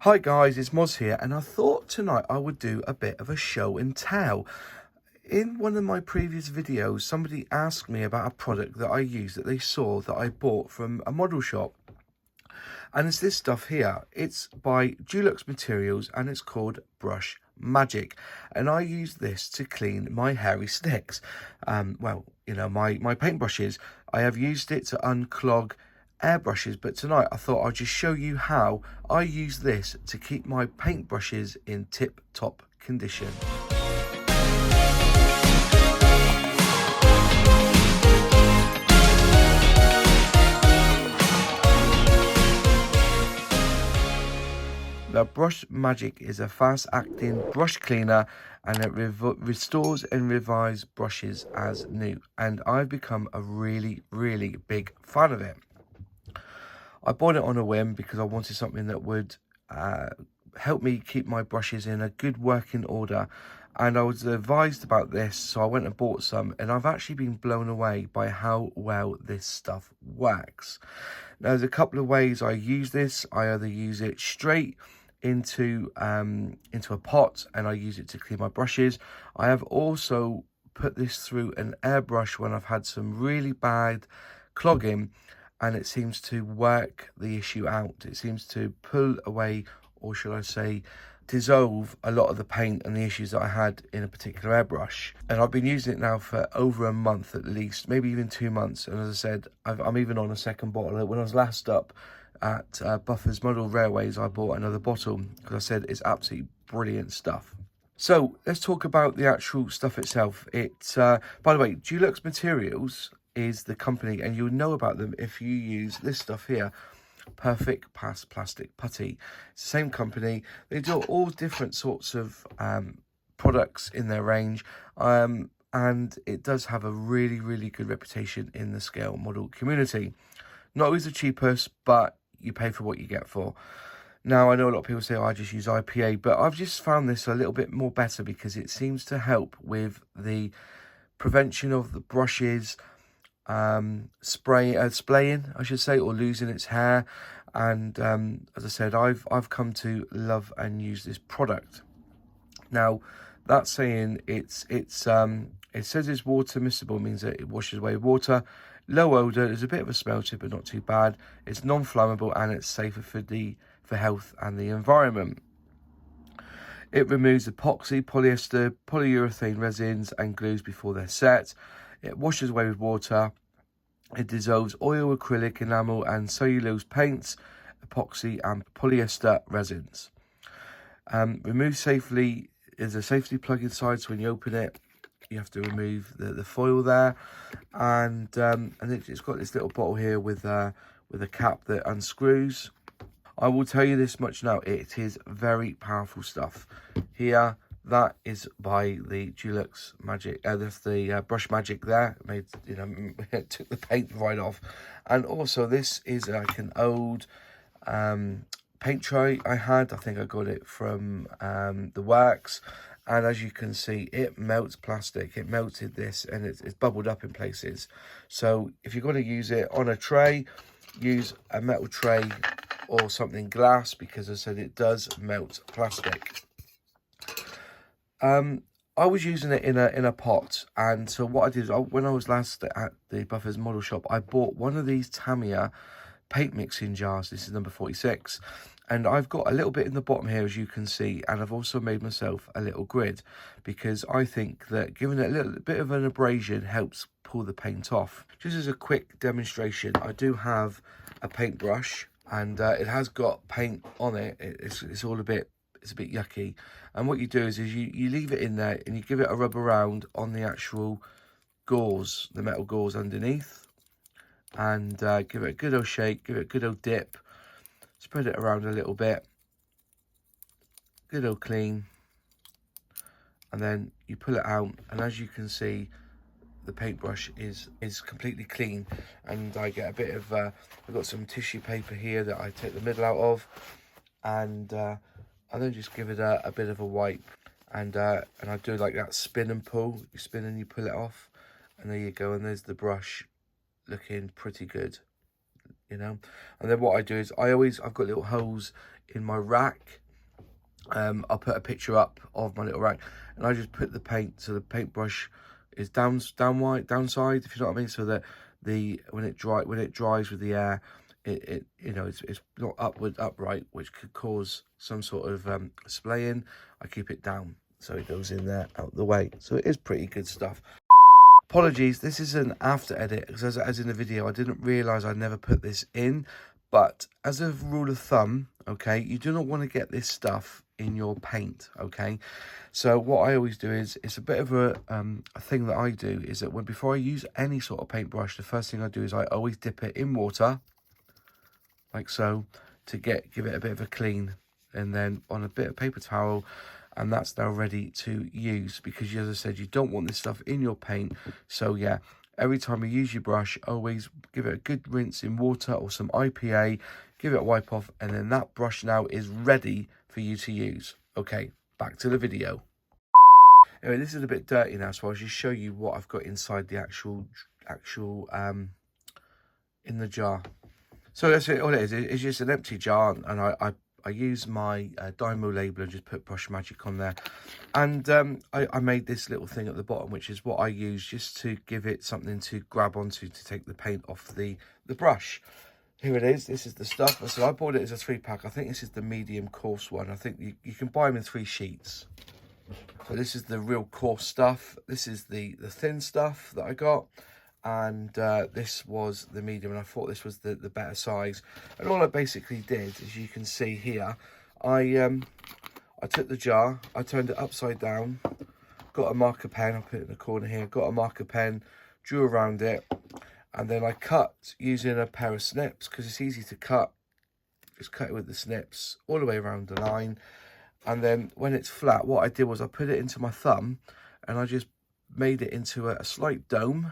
Hi guys, it's Moz here, and I thought tonight I would do a bit of a show and tell. In one of my previous videos, somebody asked me about a product that I use that they saw that I bought from a model shop. And it's this stuff here. It's by Deluxe Materials and it's called Brush Magic. And I use this to clean my hairy sticks. My paintbrushes. I have used it to unclog airbrushes, but tonight I thought I'd just show you how I use this to keep my paintbrushes in tip-top condition. The Brush Magic is a fast-acting brush cleaner, and it restores and revives brushes as new, and I've become a really big fan of it. I bought it on a whim because I wanted something that would help me keep my brushes in a good working order, and I was advised about this, so I went and bought some, and I've actually been blown away by how well this stuff works. Now, there's a couple of ways I use this. I either use it straight into a pot and I use it to clean my brushes. I have also put this through an airbrush when I've had some really bad clogging, and it seems to work the issue out. It seems to pull away, or should I say dissolve, a lot of the paint and the issues that I had in a particular airbrush. And I've been using it now for over a month at least, maybe even 2 months. And as I said, I'm even on a second bottle. When I was last up at Buffer's Model Railways, I bought another bottle because I said it's absolutely brilliant stuff. So let's talk about the actual stuff itself. It's by the way, Deluxe Materials is the company, and you'll know about them if you use this stuff here, Perfect Pass Plastic Putty. It's the same company. They do all different sorts of products in their range, and it does have a really good reputation in the scale model community. Not always the cheapest, but you pay for what you get for. Now, I know a lot of people say, oh, I just use IPA, but I've just found this a little bit more better because it seems to help with the prevention of the brushes splaying, I should say, or losing its hair. And as I said, I've come to love and use this product. Now, that saying, it says it's water miscible, means that it washes away water. Low odor, there's a bit of a smell to it, but not too bad. It's non-flammable and it's safer for health and the environment. It removes epoxy, polyester, polyurethane resins and glues before they're set. It washes away with water. It dissolves oil, acrylic, enamel and cellulose paints, epoxy and polyester resins. Remove safely. There's a safety plug inside, so when you open it, you have to remove the foil there. And it's got this little bottle here with a cap that unscrews. I will tell you this much now, it is very powerful stuff. Here, that is by the Deluxe Magic, that's the Brush Magic there. Made, took the paint right off. And also this is like an old paint tray I had. I think I got it from the works. And as you can see, it melts plastic. It melted this and it's bubbled up in places. So if you're going to use it on a tray, use a metal tray or something glass, because as I said, it does melt plastic. I was using it in a pot, and so what I did is when I was last at the Buffer's model shop, I bought one of these Tamiya paint mixing jars. This is number 46, and I've got a little bit in the bottom here, as you can see, and I've also made myself a little grid because I think that giving it a little bit of an abrasion helps pull the paint off. Just as a quick demonstration, I do have a paintbrush, and it has got paint on it. It's all a bit yucky, and what you do is you leave it in there and you give it a rub around on the actual gauze, the metal gauze underneath, and give it a good old shake, give it a good old dip, spread it around a little bit, good old clean, and then you pull it out, and as you can see, the paintbrush is completely clean. And I get a bit of I've got some tissue paper here that I take the middle out of, and then just give it a bit of a wipe, and I do like that spin and pull. You spin and you pull it off, and there you go, and there's the brush looking pretty good. you know. And then what I do is I've got little holes in my rack. I'll put a picture up of my little rack, and I just put the paint, so the paintbrush is downside, if you know what I mean, so that when it dries with the air, it you know, it's not upright, which could cause some sort of splaying. I keep it down so it goes in there out the way. So it is pretty good stuff. Apologies, this is an after edit, because as in the video, I didn't realise I never put this in. But as a rule of thumb, okay, you do not want to get this stuff in your paint, okay? So what I always do is, it's a bit of a thing that I do, is that before I use any sort of paintbrush, the first thing I do is I always dip it in water, like so, to give it a bit of a clean, and then on a bit of paper towel, and that's now ready to use, because as I said, you don't want this stuff in your paint. So yeah, every time you use your brush, always give it a good rinse in water or some IPA, give it a wipe off, and then that brush now is ready for you to use. Okay, back to the video. Anyway, this is a bit dirty now, so I'll just show you what I've got inside the actual in the jar. So that's it. All it is, it's just an empty jar, and I use my Dymo label and just put Brush Magic on there. And I made this little thing at the bottom, which is what I use just to give it something to grab onto to take the paint off the brush. Here it is. This is the stuff. So I bought it as a 3-pack. I think this is the medium coarse one. I think you can buy them in 3 sheets. So this is the real coarse stuff. This is the thin stuff that I got. And this was the medium, and I thought this was the better size. And all I basically did, as you can see here, I took the jar, I turned it upside down, got a marker pen, I'll put it in the corner here, got a marker pen, drew around it, and then I cut using a pair of snips, because it's easy to cut. Just cut it with the snips all the way around the line. And then when it's flat, what I did was I put it into my thumb, and I just made it into a slight dome,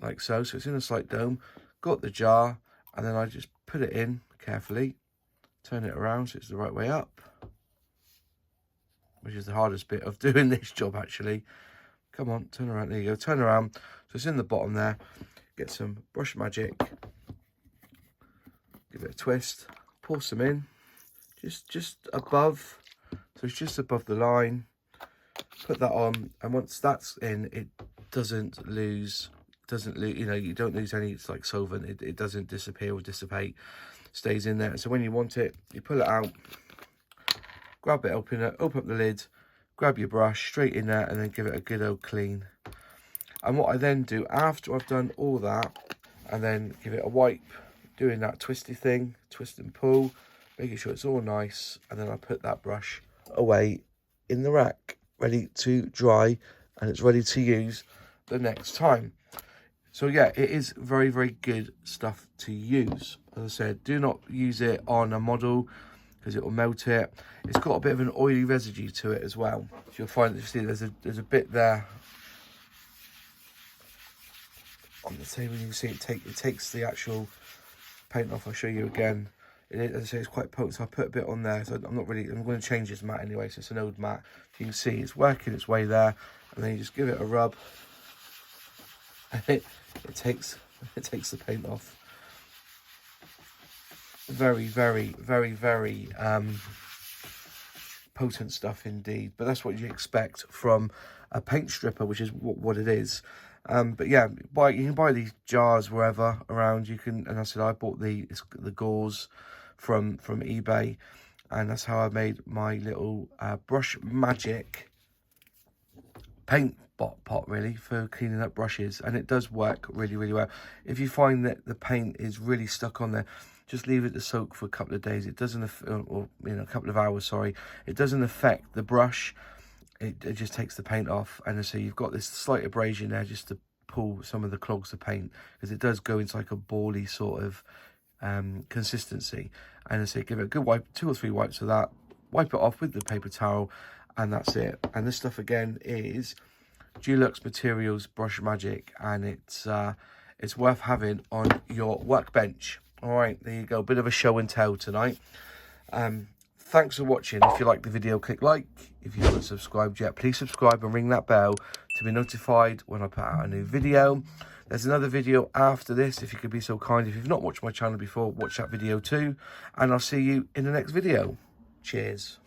like so. So it's in a slight dome. Got the jar, and then I just put it in carefully, turn it around so it's the right way up, which is the hardest bit of doing this job, actually. Come on, turn around. There you go. Turn around. So it's in the bottom there. Get some Brush Magic, give it a twist, pour some in, just above. So it's just above the line. Put that on, and once that's in, it doesn't lose, you know, you don't lose any. It's like solvent. It doesn't disappear or dissipate. Stays in there. So when you want it, you pull it out, grab it, open up the lid, grab your brush straight in there, and then give it a good old clean. And what I then do after I've done all that, and then give it a wipe, doing that twisty thing, twist and pull, making sure it's all nice, and then I put that brush away in the rack, ready to dry, and it's ready to use the next time. So yeah, it is very, very good stuff to use. As I said, do not use it on a model, because it will melt it. It's got a bit of an oily residue to it as well. So you'll find that, you see, there's a bit there on the table. You can see it takes the actual paint off. I'll show you again. As I say, it's quite potent, so I put a bit on there. So I'm going to change this mat anyway, so it's an old mat. So you can see it's working its way there, and then you just give it a rub, and it takes the paint off. Very, very, very, very potent stuff indeed. But that's what you expect from a paint stripper, which is what it is. But yeah, you can buy these jars wherever around. You can, and I said I bought the gauze from eBay, and that's how I made my little Brush Magic paint pot really for cleaning up brushes, and it does work really, really well. If you find that the paint is really stuck on there, just leave it to soak for a couple of days. It doesn't, or you know, a couple of hours, sorry. It doesn't affect the brush. It just takes the paint off, and so you've got this slight abrasion there just to pull some of the clogs of paint, because it does go into like a bally sort of consistency. And so give it a good wipe, 2 or 3 wipes of that, wipe it off with the paper towel, and that's it. And this stuff again is Deluxe Materials Brush Magic, and it's worth having on your workbench. All right, there you go. Bit of a show and tell tonight. Thanks for watching. If you liked the video, click like. If you haven't subscribed yet, please subscribe and ring that bell to be notified when I put out a new video. There's another video after this, if you could be so kind. If you've not watched my channel before, watch that video too. And I'll see you in the next video. Cheers.